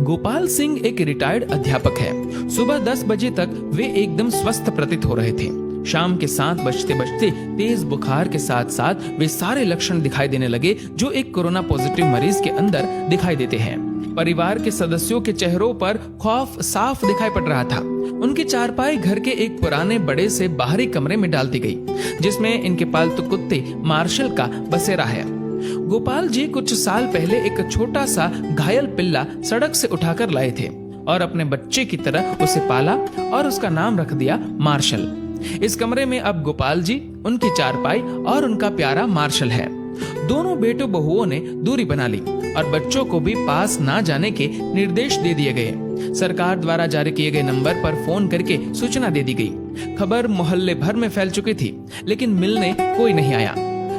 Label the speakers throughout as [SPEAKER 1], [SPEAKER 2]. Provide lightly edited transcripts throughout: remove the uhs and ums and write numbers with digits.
[SPEAKER 1] गोपाल सिंह एक रिटायर्ड अध्यापक है। सुबह 10 बजे तक वे एकदम स्वस्थ प्रतीत हो रहे थे। शाम के 7 बजते बजते तेज बुखार के साथ साथ वे सारे लक्षण दिखाई देने लगे जो एक कोरोना पॉजिटिव मरीज के अंदर दिखाई देते हैं। परिवार के सदस्यों के चेहरों पर खौफ साफ दिखाई पड़ रहा था। उनकी चारपाई घर के एक पुराने बड़े से बाहरी कमरे में डाल दी गई, जिसमें इनके पालतू कुत्ते मार्शल का बसेरा है। गोपाल जी कुछ साल पहले एक छोटा सा घायल पिल्ला सड़क से उठाकर लाए थे और अपने बच्चे की तरह उसे पाला और उसका नाम रख दिया मार्शल। इस कमरे में अब गोपाल जी, उनकी चारपाई और उनका प्यारा मार्शल है। दोनों बेटों बहुओं ने दूरी बना ली और बच्चों को भी पास ना जाने के निर्देश दे दिए गए। सरकार द्वारा जारी किए गए नंबर पर फोन करके सूचना दे दी गई। खबर मोहल्ले भर में फैल चुकी थी, लेकिन मिलने कोई नहीं आया।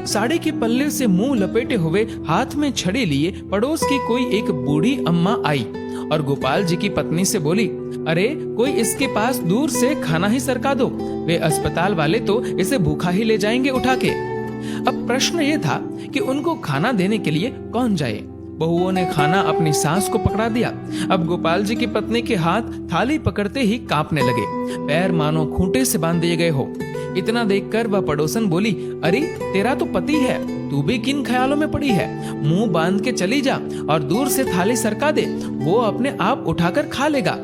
[SPEAKER 1] साड़ी के पल्ले से मुंह लपेटे हुए हाथ में छड़ी लिए पड़ोस की कोई एक बूढ़ी अम्मा आई और गोपाल जी की पत्नी से बोली, अरे कोई इसके पास दूर से खाना ही सरका दो, वे अस्पताल वाले तो इसे भूखा ही ले जाएंगे उठा के। अब प्रश्न ये था कि उनको खाना देने के लिए कौन जाए। बहुओं ने खाना अपनी सास को पकड़ा दिया। अब गोपाल जी की पत्नी के हाथ थाली पकड़ते ही कांपने लगे, पैर मानो खूंटे से बांध दिए गए हो। इतना देखकर वह पड़ोसन बोली, अरे तेरा तो पति है, तू भी किन ख्यालों में पड़ी है? मुंह बांध के चली जा और दूर से थाली सरका दे, वो अपने आप उठाकर खा लेगा।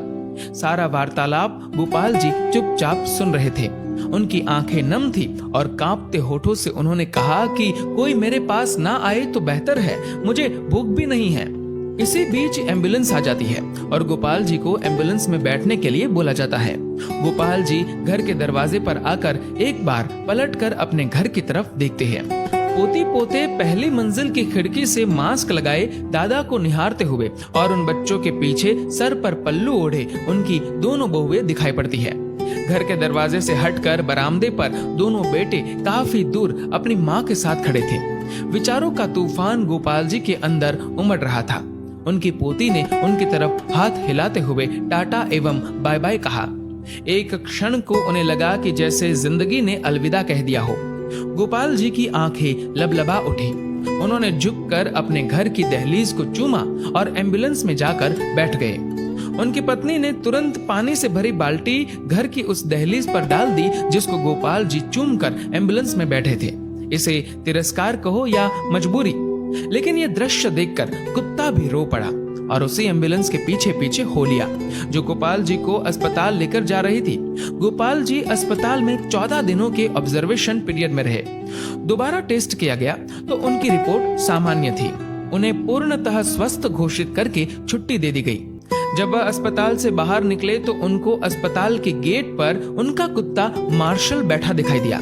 [SPEAKER 1] सारा वार्तालाप गोपाल जी चुपचाप सुन रहे थे। उनकी आंखें नम थी और कांपते होठों से उन्होंने कहा कि कोई मेरे पास ना आए तो बेहतर है, मुझे भूख भी नहीं है। इसी बीच एम्बुलेंस आ जाती है और गोपाल जी को एम्बुलेंस में बैठने के लिए बोला जाता है। गोपाल जी घर के दरवाजे पर आकर एक बार पलटकर अपने घर की तरफ देखते हैं। पोती पोते पहली मंजिल की खिड़की से मास्क लगाए दादा को निहारते हुए और उन बच्चों के पीछे सर पर पल्लू ओढ़े उनकी दोनों बहुएं दिखाई पड़ती है। घर के दरवाजे से हटकर बरामदे पर दोनों बेटे काफी दूर अपनी माँ के साथ खड़े थे। विचारों का तूफान गोपाल जी के अंदर उमड़ रहा था। उनकी पोती ने उनकी तरफ हाथ हिलाते हुए टाटा एवं बाय बाय कहा। एक क्षण को उन्हें लगा कि जैसे जिंदगी ने अलविदा कह दिया हो। गोपाल जी की आंखें लबलबा उठी। उन्होंने झुककर अपने घर की दहलीज को चूमा और एम्बुलेंस में जाकर बैठ गए। उनकी पत्नी ने तुरंत पानी से भरी बाल्टी घर की उस दहलीज पर डाल दी जिसको गोपाल जी चूमकर एम्बुलेंस में बैठे थे। इसे तिरस्कार कहो या मजबूरी, लेकिन ये दृश्य देखकर कुत्ता भी रो पड़ा और उसी एम्बुलेंस के पीछे पीछे हो लिया जो गोपाल जी को अस्पताल लेकर जा रही थी। गोपाल जी अस्पताल में 14 दिनों के ऑब्जर्वेशन पीरियड में रहे। दोबारा टेस्ट किया गया तो उनकी रिपोर्ट सामान्य थी। उन्हें पूर्णतः स्वस्थ घोषित करके छुट्टी दे दी गई। जब वह अस्पताल से बाहर निकले तो उनको अस्पताल के गेट पर उनका कुत्ता मार्शल बैठा दिखाई दिया।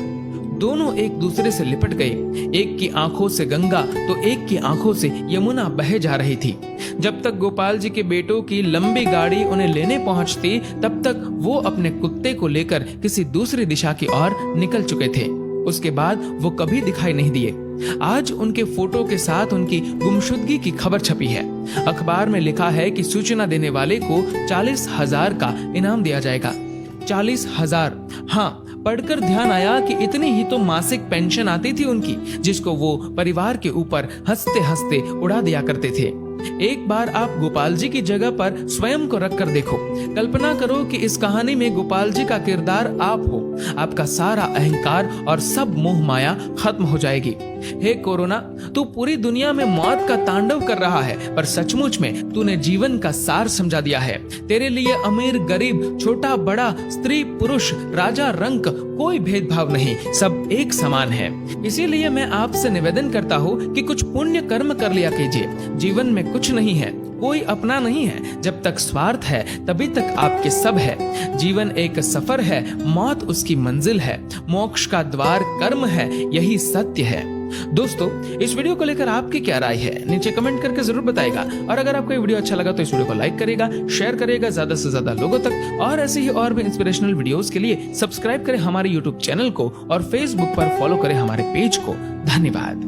[SPEAKER 1] दोनों एक दूसरे से लिपट गए। एक की आंखों से गंगा तो एक की आंखों से यमुना बहे जा रही थी। जब तक गोपाल जी के बेटों की लंबी गाड़ी उन्हें लेने पहुंचती, तब तक वो अपने कुत्ते को लेकर किसी दूसरी दिशा की ओर निकल चुके थे। उसके बाद वो कभी दिखाई नहीं दिए। आज उनके फोटो के साथ उनकी गुमशुदगी की खबर छपी है। अखबार में लिखा है कि सूचना देने वाले को 40,000 का इनाम दिया जाएगा। 40,000। हाँ, पढ़कर ध्यान आया कि इतनी ही तो मासिक पेंशन आती थी उनकी, जिसको वो परिवार के ऊपर हंसते हंसते उड़ा दिया करते थे। एक बार आप गोपाल जी की जगह पर स्वयं को रख कर देखो। कल्पना करो कि इस कहानी में गोपाल जी का किरदार आप हो। आपका सारा अहंकार और सब मोह माया खत्म हो जाएगी। हे कोरोना, तू पूरी दुनिया में मौत का तांडव कर रहा है, पर सचमुच में तूने जीवन का सार समझा दिया है। तेरे लिए अमीर गरीब, छोटा बड़ा, स्त्री पुरुष, राजा रंक कोई भेदभाव नहीं, सब एक समान है। इसीलिए मैं आपसे निवेदन करता हूँ कि कुछ पुण्य कर्म कर लिया कीजिए। जीवन में कुछ नहीं है, कोई अपना नहीं है। जब तक स्वार्थ है तभी तक आपके सब है। जीवन एक सफर है, मौत उसकी मंजिल है। मोक्ष का द्वार कर्म है, यही सत्य है। दोस्तों, इस वीडियो को लेकर आपकी क्या राय है, नीचे कमेंट करके जरूर बताएगा। और अगर आपको ये वीडियो अच्छा लगा तो इस वीडियो को लाइक करेगा, शेयर करेगा ज्यादा से ज्यादा लोगों तक। और ऐसे ही और भी इंस्पिरेशनल वीडियोस के लिए सब्सक्राइब करें हमारे यूट्यूब चैनल को और फेसबुक पर फॉलो करें हमारे पेज को। धन्यवाद।